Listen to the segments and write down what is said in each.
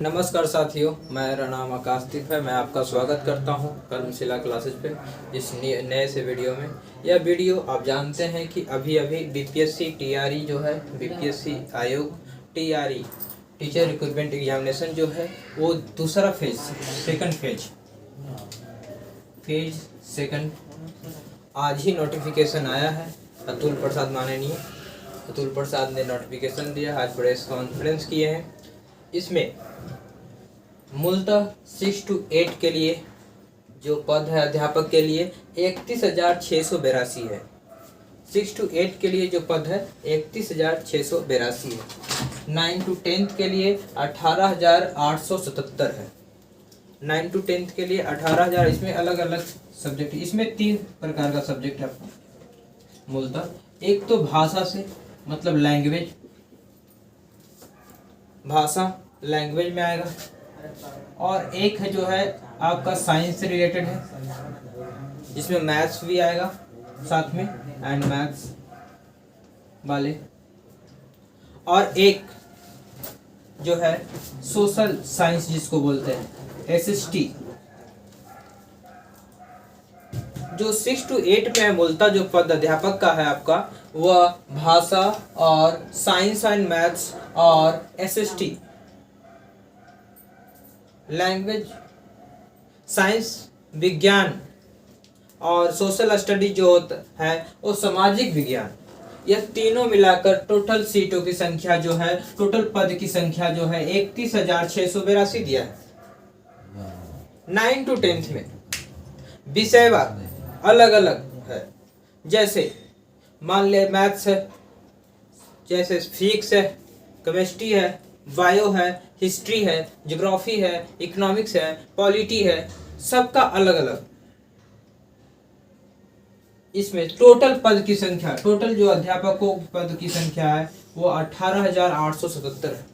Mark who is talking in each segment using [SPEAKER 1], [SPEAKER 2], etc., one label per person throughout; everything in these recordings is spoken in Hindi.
[SPEAKER 1] नमस्कार साथियों, मेरा नाम आकाशदीप है। मैं आपका स्वागत करता हूं कर्मशिला क्लासेज पे इस नए से वीडियो में। यह वीडियो आप जानते हैं कि अभी बीपीएससी टीआरई जो है, बीपीएससी आयोग टीआरई टीचर रिक्रूटमेंट एग्जामिनेशन जो है वो दूसरा फेज सेकंड आज ही नोटिफिकेशन आया है। अतुल प्रसाद माननीय अतुल प्रसाद ने नोटिफिकेशन दिया, आज प्रेस कॉन्फ्रेंस किए हैं। इसमें मूलतः 6 to 8 के लिए जो पद है अध्यापक के लिए 31,682 है। 6 to 8 के लिए जो पद है 31,682 है। 9 to 10 के लिए 18,877 है। 9 to 10 के लिए 18,000। इसमें अलग अलग सब्जेक्ट, इसमें 3 प्रकार का सब्जेक्ट है मूलतः। एक तो भाषा से मतलब लैंग्वेज में आएगा, और एक है जो है आपका साइंस से रिलेटेड है, जिसमें मैथ्स भी आएगा साथ में, एंड मैथ्स वाले। और एक जो है सोशल साइंस जिसको बोलते हैं एसएसटी। जो 6 to 8 में मूलतः जो पद अध्यापक का है आपका, वह भाषा और साइंस एंड मैथ्स और एसएसटी लैंग्वेज, साइंस, विज्ञान और सोशल स्टडी जो होता है वो सामाजिक विज्ञान। यह तीनों मिलाकर टोटल सीटों की संख्या जो है, टोटल पद की संख्या जो है 31,682 दिया है। 9 to 10 में विषयवार अलग अलग है। जैसे मान ले मैथ्स है, जैसे फिजिक्स है, केमिस्ट्री है, बायो है, हिस्ट्री है, ज्योग्राफी है, इकोनॉमिक्स है, पॉलिटी है, सबका अलग अलग। इसमें टोटल पद की संख्या, टोटल जो अध्यापकों पद की संख्या है वो 18,877 है।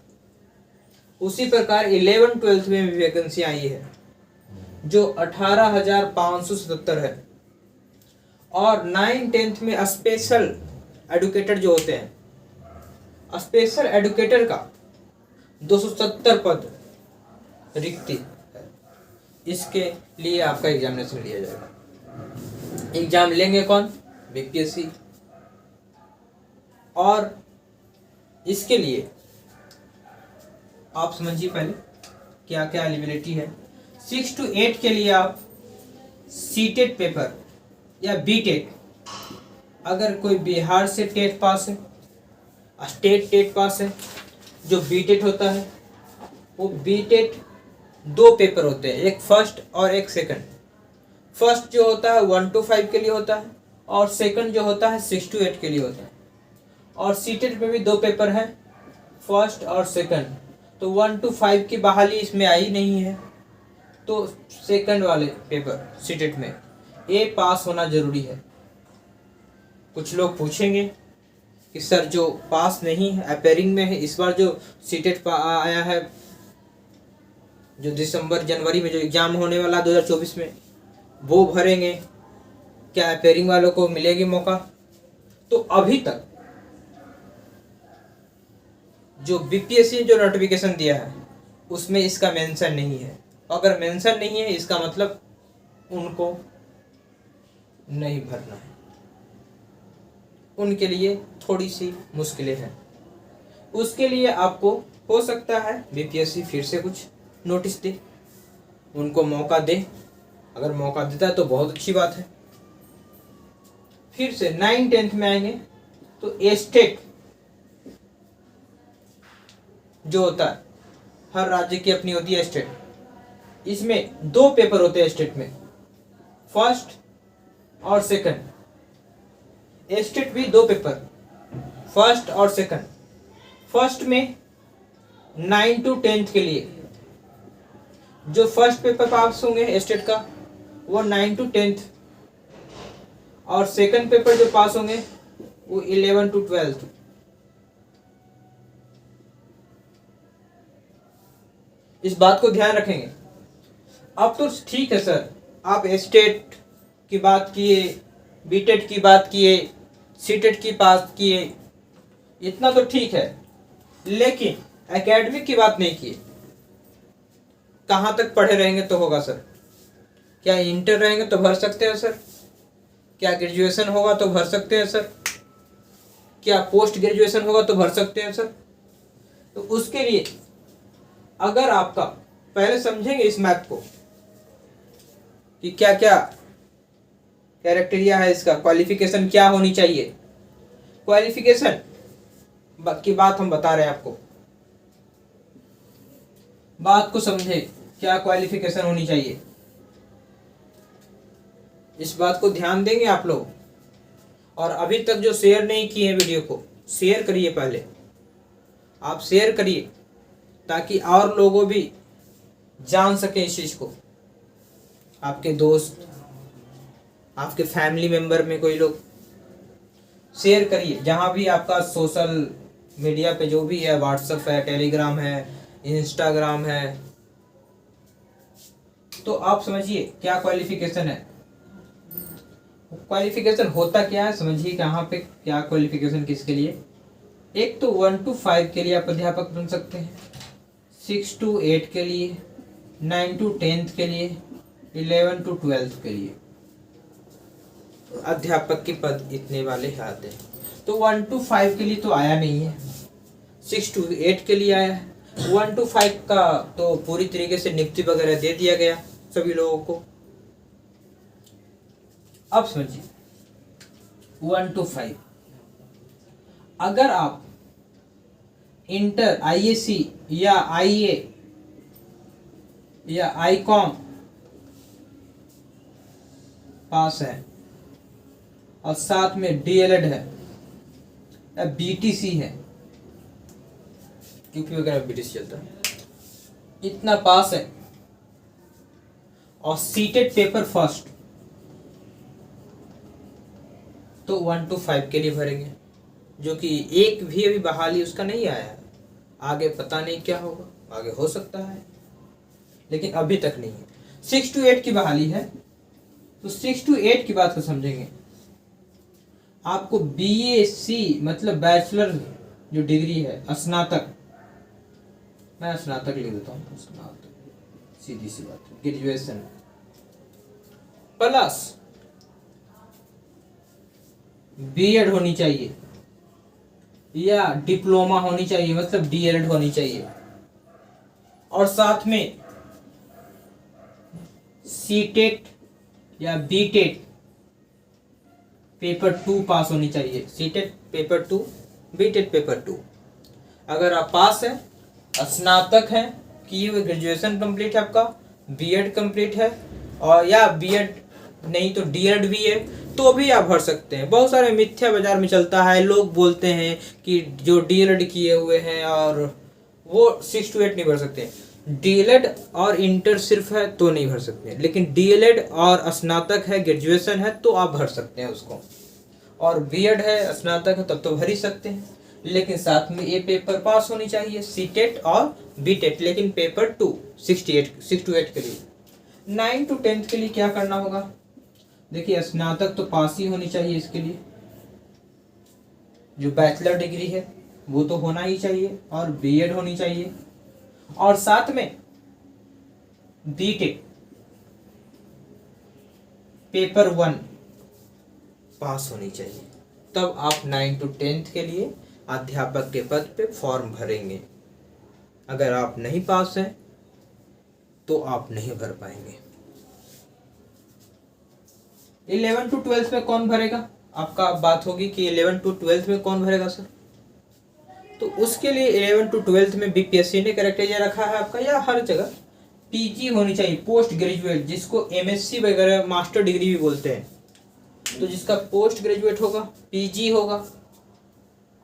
[SPEAKER 1] उसी प्रकार 11-12 में भी वैकेंसी आई है जो 18,577 है। और 9-10 में स्पेशल एडुकेटर जो होते हैं, स्पेशल एडुकेटर का 270 पद रिक्ति है। इसके लिए आपका एग्जामिनेशन लिया जाएगा। एग्जाम लेंगे कौन? बीपीएससी। और इसके लिए आप समझिए पहले क्या क्या एलिजिबिलिटी है। 6 to 8 के लिए आप सीटेट पेपर या बीटेट, अगर कोई बिहार से टेट पास है, स्टेट टेट पास है, जो बीटेट होता है वो बीटेट 2 पेपर होते हैं, एक फर्स्ट और एक सेकंड। फर्स्ट जो होता है 1 to 5 के लिए होता है, और सेकंड जो होता है 6 to 8 के लिए होता है। और सीटेट में भी 2 पेपर है, फर्स्ट और सेकंड। तो 1 to 5 की बहाली इसमें आई नहीं है, तो सेकंड वाले पेपर सीटेट में ए पास होना जरूरी है। कुछ लोग पूछेंगे कि सर जो पास नहीं है, अपेयरिंग में है, इस बार जो सीटेट आया है, जो दिसंबर जनवरी में जो एग्जाम होने वाला 2024 में, वो भरेंगे क्या? अपेयरिंग वालों को मिलेगी मौका? तो अभी तक जो बीपीएससी जो नोटिफिकेशन दिया है उसमें इसका मेंशन नहीं है। अगर मेंशन नहीं है इसका मतलब उनको नहीं भरना है, उनके लिए थोड़ी सी मुश्किलें हैं। उसके लिए आपको हो सकता है बीपीएससी फिर से कुछ नोटिस दे, उनको मौका दे। अगर मौका देता है तो बहुत अच्छी बात है। फिर से 9-10 में आएंगे तो एस्टेट जो होता है, हर राज्य की अपनी होती है स्टेट। इसमें 2 पेपर होते हैं स्टेट में, फर्स्ट और सेकंड। स्टेट भी 2 पेपर, फर्स्ट और सेकंड। फर्स्ट में 9 to 10 के लिए जो फर्स्ट पेपर पास होंगे स्टेट का वो 9 to 10, और सेकंड पेपर जो पास होंगे वो 11 to 12। इस बात को ध्यान रखेंगे। अब तो ठीक है सर, आप स्टेट की बात किए, बीटेट की बात किए, सीटेट की बात किए, इतना तो ठीक है, लेकिन एकेडमिक की बात नहीं की। कहाँ तक पढ़े रहेंगे तो होगा सर? क्या इंटर रहेंगे तो भर सकते हैं सर? क्या ग्रेजुएशन होगा तो भर सकते हैं सर? क्या पोस्ट ग्रेजुएशन होगा तो भर सकते हैं सर? तो उसके लिए अगर आपका पहले समझेंगे इस मैथ को कि क्या क्या कैरेक्टेरिया है इसका, क्वालिफिकेशन क्या होनी चाहिए। क्वालिफिकेशन की बात हम बता रहे हैं आपको, बात को समझे, क्या क्वालिफिकेशन होनी चाहिए, इस बात को ध्यान देंगे आप लोग। और अभी तक जो शेयर नहीं किए हैं वीडियो को, शेयर करिए, पहले आप शेयर करिए ताकि और लोगों भी जान सके इस चीज को। आपके दोस्त, आपके फैमिली मेंबर में कोई लोग, शेयर करिए जहां भी आपका सोशल मीडिया पे जो भी है, व्हाट्सएप है, टेलीग्राम है, इंस्टाग्राम है। तो आप समझिए क्या क्वालिफिकेशन है। क्वालिफिकेशन होता क्या है समझिए, कहाँ पे क्या क्वालिफिकेशन किसके लिए। एक तो 1 to 5 के लिए आप अध्यापक बन सकते हैं, 6 to 8 के लिए, 9 to 10th के लिए, 11 to 12th के लिए अध्यापक के पद इतने वाले आते हैं। तो 1 to 5 के लिए तो आया नहीं है, 6 to 8 के लिए आया है। 1 to 5 का तो पूरी तरीके से नियुक्ति वगैरह दे दिया गया सभी लोगों को। अब समझिए 1 to 5, अगर आप इंटर, आईएससी या आईए या आईकॉम पास है और साथ में डीएलएड है या बीटीसी है, यूपी वगैरह बीटीसी चलता है, इतना पास है और सीटेड पेपर फर्स्ट, तो 1 to 5 के लिए भरेंगे। जो कि एक भी अभी बहाली उसका नहीं आया है, आगे पता नहीं क्या होगा, आगे हो सकता है लेकिन अभी तक नहीं है। 6 to 8 की बहाली है, तो 6 to 8 की बात को समझेंगे। आपको बीएससी मतलब बैचलर जो डिग्री है, स्नातक, मैं स्नातक लिख देता हूँ, स्नातक सीधी सी बात है, ग्रेजुएशन प्लस बीएड होनी चाहिए या डिप्लोमा होनी चाहिए, मतलब डीएलएड होनी चाहिए, और साथ में सीटेट या बीटेट पेपर 2 पास होनी चाहिए। CTET paper 2, बीटेट paper 2। अगर आप पास है, स्नातक है, किए हुए ग्रेजुएशन कंप्लीट है आपका, बीएड कंप्लीट है, और या बीएड नहीं तो डीएड भी है, तो भी आप भर सकते हैं। बहुत सारे मिथ्या बाजार में चलता है, लोग बोलते हैं कि जो डीएलएड किए हुए हैं और वो 6 to 8 नहीं भर सकते। डीएलएड और इंटर सिर्फ है तो नहीं भर सकते, लेकिन डीएलएड और स्नातक है, ग्रेजुएशन है, तो आप भर सकते हैं उसको। और बीएड है, स्नातक है, तब तो भर ही सकते हैं, लेकिन साथ में ये पेपर पास होनी चाहिए, सीटेट और बीटेट, लेकिन पेपर 2 6 to 8 के लिए। 9 to 10th के लिए क्या करना होगा, देखिए स्नातक तो पास ही होनी चाहिए इसके लिए, जो बैचलर डिग्री है वो तो होना ही चाहिए, और बीएड होनी चाहिए, और साथ में बीटेक पेपर 1 पास होनी चाहिए, तब आप 9 to 10th के लिए अध्यापक के पद पे फॉर्म भरेंगे। अगर आप नहीं पास हैं तो आप नहीं भर पाएंगे। 11 to 12th में कौन भरेगा, आपका बात होगी कि 11 to 12th में कौन भरेगा सर, तो उसके लिए 11 to 12th में बीपीएससी ने क्राइटेरिया रखा है आपका, या हर जगह पीजी होनी चाहिए, पोस्ट ग्रेजुएट, जिसको एमएससी वगैरह मास्टर डिग्री भी बोलते हैं। तो जिसका पोस्ट ग्रेजुएट होगा, पीजी होगा,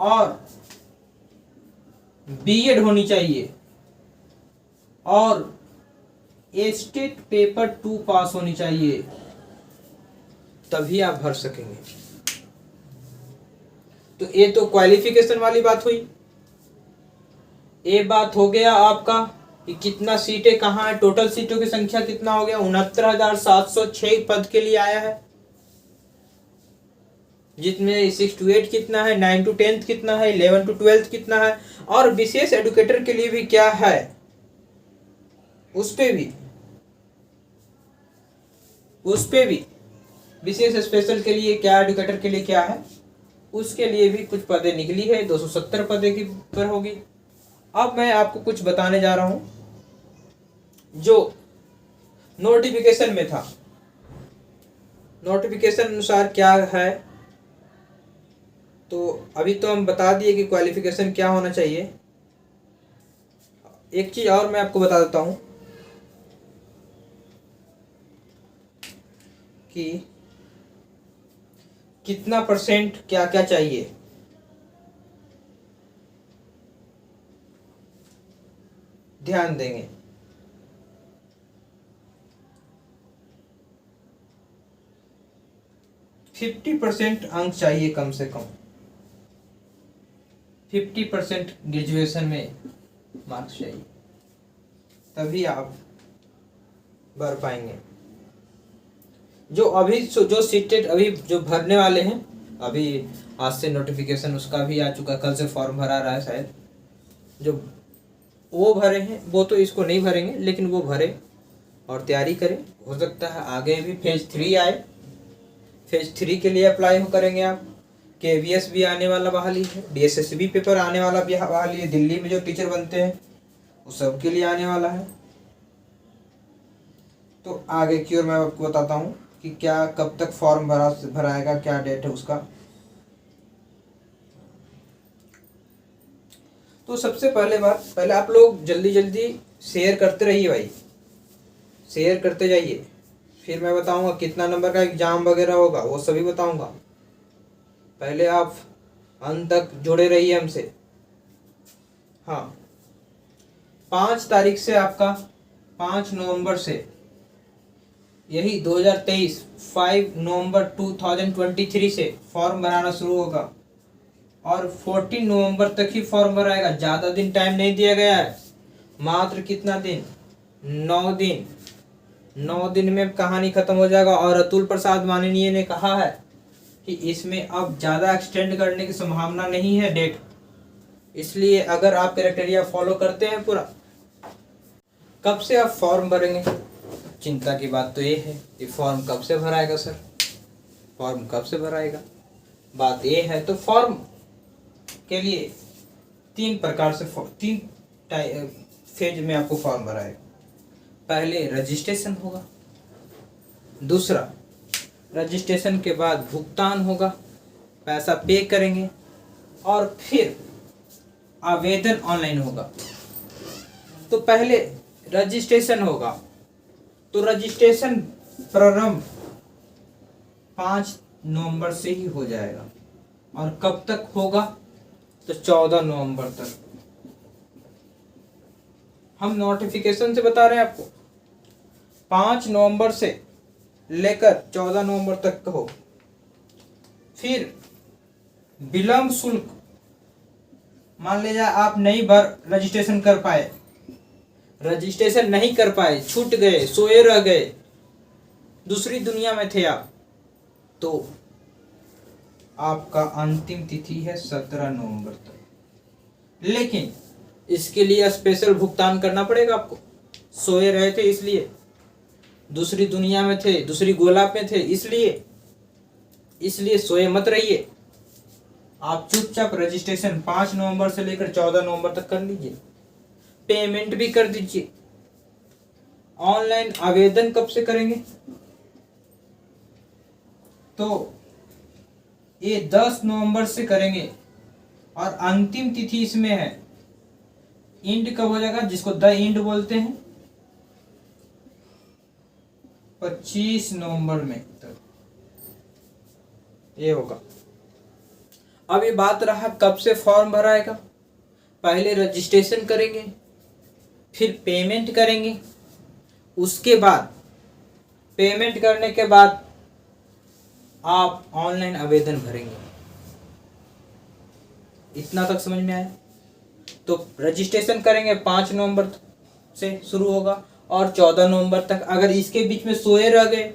[SPEAKER 1] और बीएड होनी चाहिए, और स्टेट पेपर 2 पास होनी चाहिए, तभी आप भर सकेंगे। तो ये तो क्वालिफिकेशन वाली बात हुई। ये बात हो गया आपका कि कितना सीटें कहाँ है, टोटल सीटों की संख्या कितना हो गया, 69,706 पद के लिए आया है, जिसमें 6 to 8 कितना है, 9 to 10th कितना है, 11 to 12th कितना है, और विशेष एडुकेटर के लिए भी क्या है, उस पे भी विशेष स्पेशल के लिए क्या, एडुकेटर के लिए क्या है, उसके लिए भी कुछ पदें निकली है। 270 पदें की पर होगी। अब मैं आपको कुछ बताने जा रहा हूं जो नोटिफिकेशन में था। नोटिफिकेशन अनुसार क्या है, तो अभी तो हम बता दिए कि क्वालिफिकेशन क्या होना चाहिए। एक चीज और मैं आपको बता देता हूं कि कितना परसेंट क्या क्या चाहिए। ध्यान देंगे। 50% अंक चाहिए कम से कम। 50% ग्रेजुएशन में मार्क्स चाहिए, तभी आप भर पाएंगे। जो सीटेड अभी जो भरने वाले हैं, अभी आज से नोटिफिकेशन उसका भी आ चुका, कल से फॉर्म भरा रहा है शायद। जो वो भरे हैं वो तो इसको नहीं भरेंगे, लेकिन वो भरे और तैयारी करें। हो सकता है आगे भी फेज 3 आए। फेज 3 के लिए अप्लाई करेंगे आप। KVS भी आने वाला बहाली है, DSSB पेपर आने वाला भी बहाली है। दिल्ली में जो टीचर बनते हैं वो सब के लिए आने वाला है। तो आगे की ओर मैं आपको बताता हूँ कि क्या कब तक फॉर्म भराएगा, क्या डेट है उसका। तो सबसे पहले आप लोग जल्दी जल्दी शेयर करते रहिए भाई, शेयर करते जाइए। फिर मैं बताऊंगा कितना नंबर का एग्जाम वगैरह होगा, वो सभी बताऊंगा। पहले आप अंत तक जुड़े रहिए हमसे। हाँ, 5 तारीख से आपका 5 नवंबर से यही 2023 5 नवंबर 2023 से फॉर्म बनाना शुरू होगा और 14 नवंबर तक ही फॉर्म भराएगा। ज़्यादा दिन टाइम नहीं दिया गया है, मात्र कितना दिन, 9 दिन। 9 दिन में कहानी खत्म हो जाएगा। और अतुल प्रसाद माननीय ने कहा है कि इसमें अब ज़्यादा एक्सटेंड करने की संभावना नहीं है डेट। इसलिए अगर आप क्राइटेरिया फॉलो करते हैं पूरा, कब से आप फॉर्म भरेंगे। चिंता की बात तो ये है कि फॉर्म कब से भराएगा सर, फॉर्म कब से भराएगा। बात ये है तो फॉर्म के लिए 3 प्रकार से 3 फेज में आपको फॉर्म भराएगा। पहले रजिस्ट्रेशन होगा, दूसरा रजिस्ट्रेशन के बाद भुगतान होगा, पैसा पे करेंगे, और फिर आवेदन ऑनलाइन होगा। तो पहले रजिस्ट्रेशन होगा, तो रजिस्ट्रेशन प्रारंभ 5 नवंबर से ही हो जाएगा। और कब तक होगा, तो 14 नवंबर तक। हम नोटिफिकेशन से बता रहे हैं आपको, 5 नवंबर से लेकर 14 नवंबर तक का हो। फिर विलंब शुल्क, मान लीजिए आप नहीं रजिस्ट्रेशन कर पाए, छूट गए, सोए रह गए, दूसरी दुनिया में थे आप, तो आपका अंतिम तिथि है 17 नवंबर तक। लेकिन इसके लिए स्पेशल भुगतान करना पड़ेगा आपको। सोए रहे थे इसलिए, दूसरी दुनिया में थे, दूसरी गोला पे थे, इसलिए सोए मत रहिए। आप चुपचाप रजिस्ट्रेशन 5 नवंबर से लेकर 14 नवंबर तक कर लीजिए। पेमेंट भी कर दीजिए। ऑनलाइन आवेदन कब से करेंगे, तो ये 10 नवंबर से करेंगे। और अंतिम तिथि इसमें है, इंड कब हो जाएगा, जिसको द इंड बोलते हैं, 25 नवंबर में तक ये होगा। अब ये बात रहा कब से फॉर्म भराएगा। पहले रजिस्ट्रेशन करेंगे, फिर पेमेंट करेंगे, उसके बाद पेमेंट करने के बाद आप ऑनलाइन आवेदन भरेंगे। इतना तक समझ में आया। तो रजिस्ट्रेशन करेंगे 5 नवंबर से शुरू होगा और 14 नवंबर तक। अगर इसके बीच में सोए रह गए,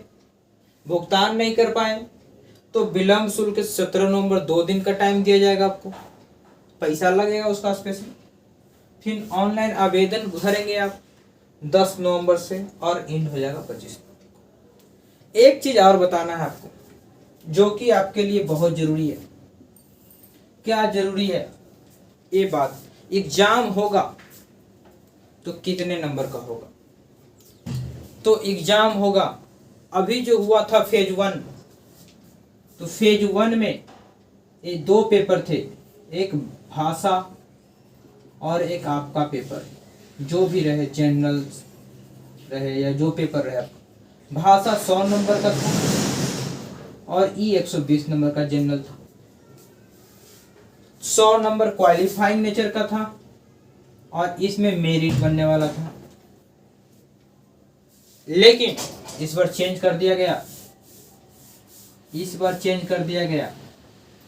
[SPEAKER 1] भुगतान नहीं कर पाए, तो विलंब शुल्क 17 नवंबर 2 दिन का टाइम दिया जाएगा आपको, पैसा लगेगा उसका स्पेशल। फिर ऑनलाइन आवेदन भरेंगे आप 10 नवंबर से और एंड हो जाएगा 25। एक चीज और बताना है आपको जो कि आपके लिए बहुत जरूरी है। क्या जरूरी है? ये बात, एग्जाम होगा तो कितने नंबर का होगा? तो एग्जाम होगा, अभी जो हुआ था फेज 1, तो फेज 1 में ये 2 पेपर थे, एक भाषा और एक आपका पेपर, जो भी रहे, जनरल रहे या जो पेपर रहे आपका। भाषा 100 नंबर का था और ई 120 नंबर का जनरल था। 100 नंबर क्वालिफाइंग नेचर का था और इसमें मेरिट बनने वाला था। लेकिन इस बार चेंज कर दिया गया।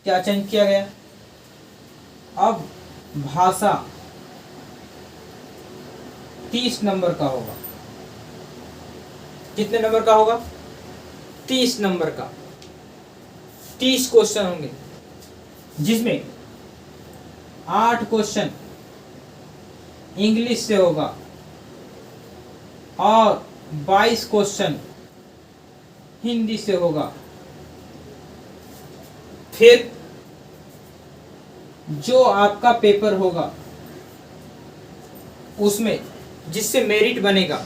[SPEAKER 1] क्या चेंज किया गया? अब भाषा 30 नंबर का होगा। कितने नंबर का होगा? 30 नंबर का। 30 क्वेश्चन होंगे जिसमें 8 क्वेश्चन इंग्लिश से होगा और 22 क्वेश्चन हिंदी से होगा। फिर जो आपका पेपर होगा उसमें जिससे मेरिट बनेगा,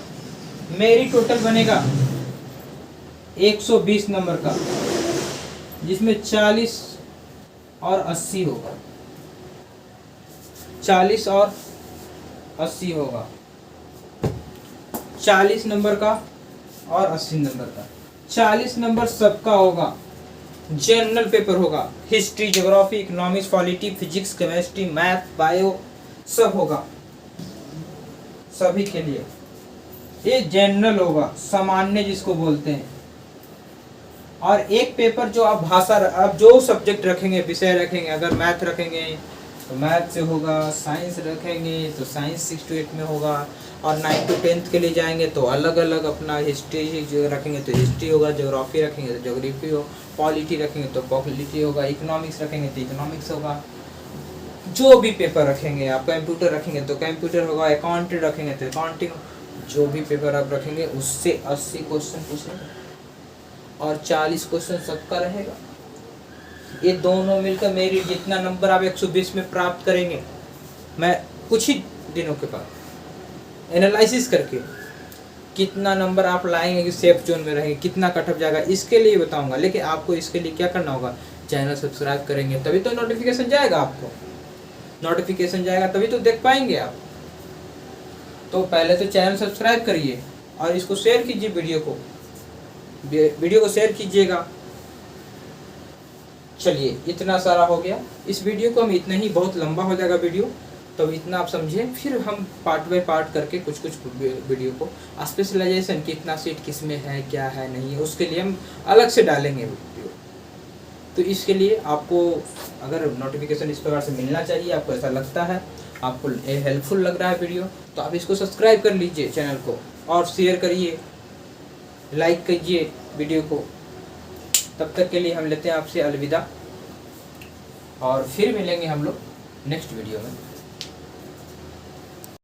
[SPEAKER 1] मेरिट टोटल बनेगा 120 नंबर का, जिसमें 40 और 80 होगा। 40 और 80 होगा। 40 नंबर का और 80 नंबर का। 40 नंबर सबका होगा। जनरल पेपर होगा, history, geography, economics, polity, physics, chemistry, math, bio सब होगा सभी के लिए। ये जनरल होगा, सामान्य जिसको बोलते हैं। और एक पेपर जो आप भाषा, आप जो सब्जेक्ट रखेंगे, विषय रखेंगे, अगर मैथ रखेंगे तो मैथ से होगा, साइंस रखेंगे तो साइंस 6 to 8 में होगा, और 9 to 10 के लिए जाएंगे तो अलग अलग अपना हिस्ट्री जो रखेंगे तो हिस्ट्री होगा, ज्योग्राफी रखेंगे तो ज्योग्राफी हो, पॉलिटी रखेंगे तो पॉलिटी होगा, इकोनॉमिक्स रखेंगे तो इकोनॉमिक्स होगा। जो भी पेपर रखेंगे आप, कंप्यूटर रखेंगे तो कंप्यूटर होगा, अकाउंटिंग रखेंगे तो अकाउंटिंग, जो भी पेपर आप रखेंगे उससे 80 क्वेश्चन पूछेंगे और 40 क्वेश्चन सबका रहेगा। ये दोनों मिलकर मेरिट, जितना नंबर आप 120 में प्राप्त करेंगे, मैं कुछ ही दिनों के बाद एनालिसिस करके कितना नंबर आप लाएंगे कि सेफ जोन में रहेंगे, कितना कटअप जाएगा, इसके लिए बताऊंगा। लेकिन आपको इसके लिए क्या करना होगा? चैनल सब्सक्राइब करेंगे तभी तो नोटिफिकेशन जाएगा आपको। नोटिफिकेशन जाएगा तभी तो देख पाएंगे आप। तो पहले तो चैनल सब्सक्राइब करिए और इसको शेयर कीजिए, वीडियो को शेयर कीजिएगा। चलिए, इतना सारा हो गया। इस वीडियो को हम इतना ही, बहुत लंबा हो जाएगा वीडियो, तो इतना आप समझें। फिर हम पार्ट बाय पार्ट करके कुछ वीडियो को, स्पेशलाइजेशन कितना सीट किस में है, क्या है, नहीं है, उसके लिए हम अलग से डालेंगे वीडियो। तो इसके लिए आपको अगर नोटिफिकेशन इस प्रकार से मिलना चाहिए, आपको ऐसा लगता है, आपको हेल्पफुल लग रहा है वीडियो, तो आप इसको सब्सक्राइब कर लीजिए चैनल को, और शेयर करिए, लाइक कीजिए वीडियो को। तब तक के लिए हम लेते हैं आपसे अलविदा, और फिर मिलेंगे हम लोग नेक्स्ट वीडियो में।